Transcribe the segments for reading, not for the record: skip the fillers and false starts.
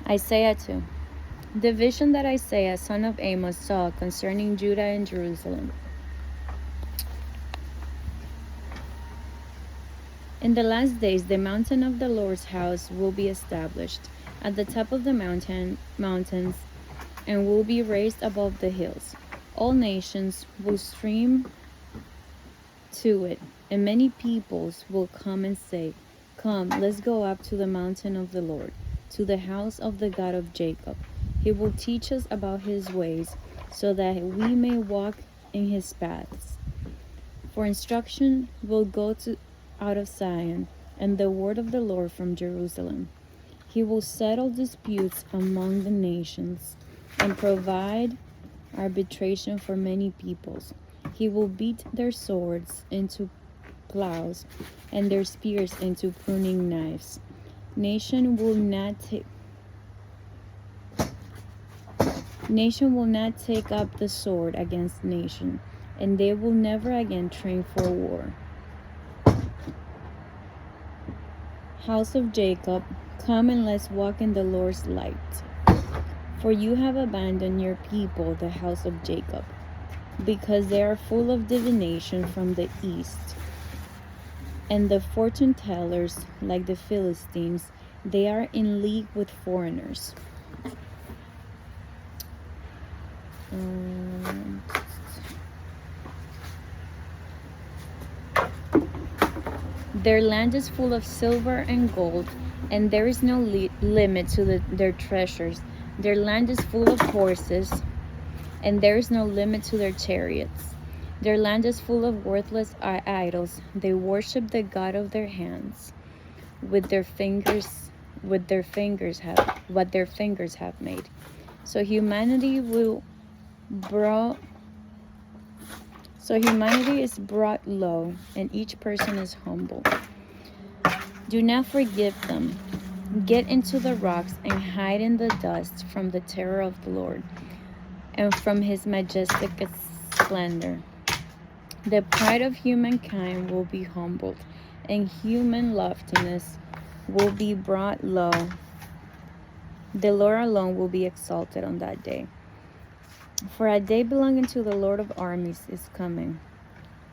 Isaiah 2. The vision that Isaiah, son of Amoz, saw concerning Judah and Jerusalem. In the last days, the mountain of the Lord's house will be established at the top of the mountains, and will be raised above the hills. All nations will stream to it, and many peoples will come and say, "Come, let's go up to the mountain of the Lord, to the house of the God of Jacob. He will teach us about his ways, so that we may walk in his paths." For instruction will go out of Zion, and the word of the Lord from Jerusalem. He will settle disputes among the nations, and provide arbitration for many peoples. He will beat their swords into plows, and their spears into pruning knives. Nation will not take up the sword against nation, and they will never again train for war. House of Jacob, come and let's walk in the Lord's light. For you have abandoned your people, the house of Jacob, because they are full of divination from the east. And the fortune tellers, like the Philistines, they are in league with foreigners. Their land is full of silver and gold, and there is no limit to their treasures. Their land is full of horses, and there is no limit to their chariots. Their land is full of worthless idols. They worship the god of their hands, what their fingers have made. So humanity is brought low, and each person is humble. Do not forgive them. Get into the rocks and hide in the dust from the terror of the Lord and from his majestic splendor. The pride of humankind will be humbled, and human loftiness will be brought low. The Lord alone will be exalted on that day. For a day belonging to the Lord of armies is coming.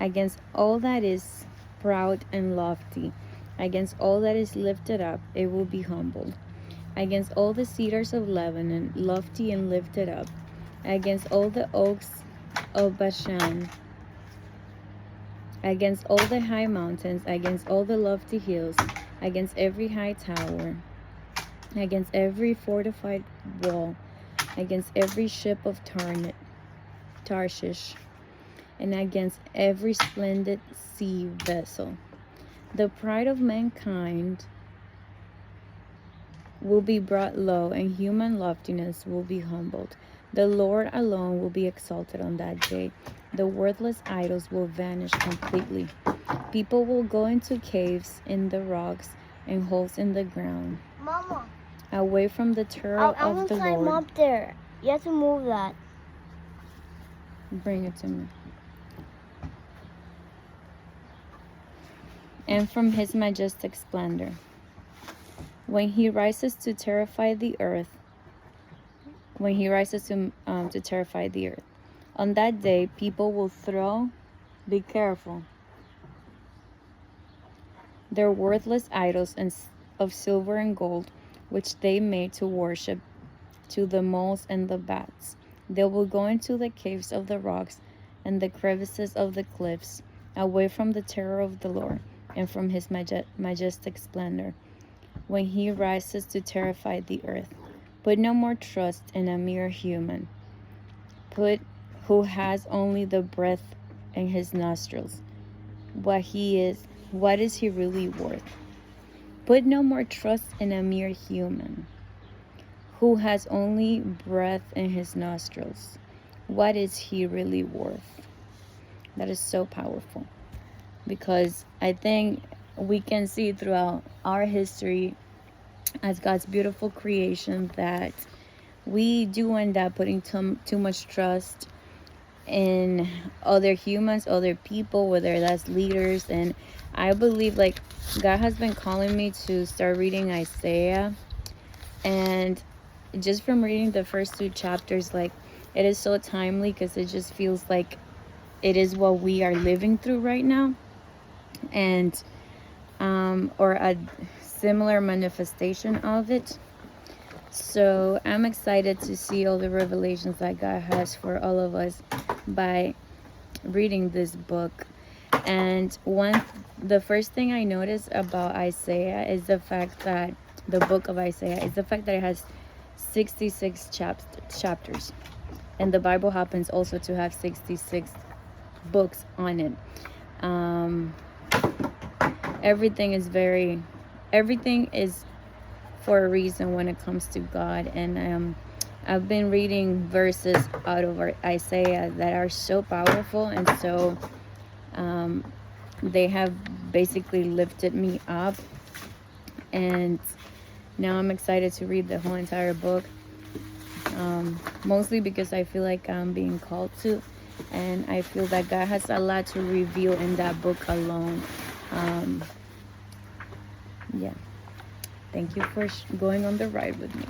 Against all that is proud and lofty, against all that is lifted up, it will be humbled. Against all the cedars of Lebanon, lofty and lifted up, against all the oaks of Bashan, against all the high mountains, against all the lofty hills, against every high tower, against every fortified wall, against every ship of Tarshish, and against every splendid sea vessel. The pride of mankind will be brought low, and human loftiness will be humbled. The Lord alone will be exalted on that day. The worthless idols will vanish completely. People will go into caves in the rocks and holes in the ground, Mama, away from the terror I of the want to climb Lord. up there. You have to move that. Bring it to me. And from his majestic splendor. When he rises to terrify the earth, to terrify the earth. On that day, people will throw, be careful, their worthless idols of silver and gold, which they made to worship, to the moles and the bats. They will go into the caves of the rocks and the crevices of the cliffs, away from the terror of the Lord and from his majestic splendor. When he rises to terrify the earth, put no more trust in a mere human, who has only the breath in his nostrils. What is he really worth? Put no more trust in a mere human, who has only breath in his nostrils. What is he really worth? That is so powerful, because I think we can see throughout our history as God's beautiful creation that we do end up putting too much trust in other humans, other people, whether that's leaders. And I believe God has been calling me to start reading Isaiah, and just from reading the first 2 chapters, like, it is so timely because it just feels like it is what we are living through right now, and or a similar manifestation of it. So I'm excited to see all the revelations that God has for all of us by reading this book. And the first thing I noticed about Isaiah is the fact that the book of Isaiah is the fact that it has 66 chapters, and the Bible happens also to have 66 books on it. Everything is for a reason when it comes to God. And I've been reading verses out of Isaiah that are so powerful, and so they have basically lifted me up, and now I'm excited to read the whole entire book, mostly because I feel like I'm being called to, and I feel that God has a lot to reveal in that book alone. Yeah, thank you for going on the ride with me.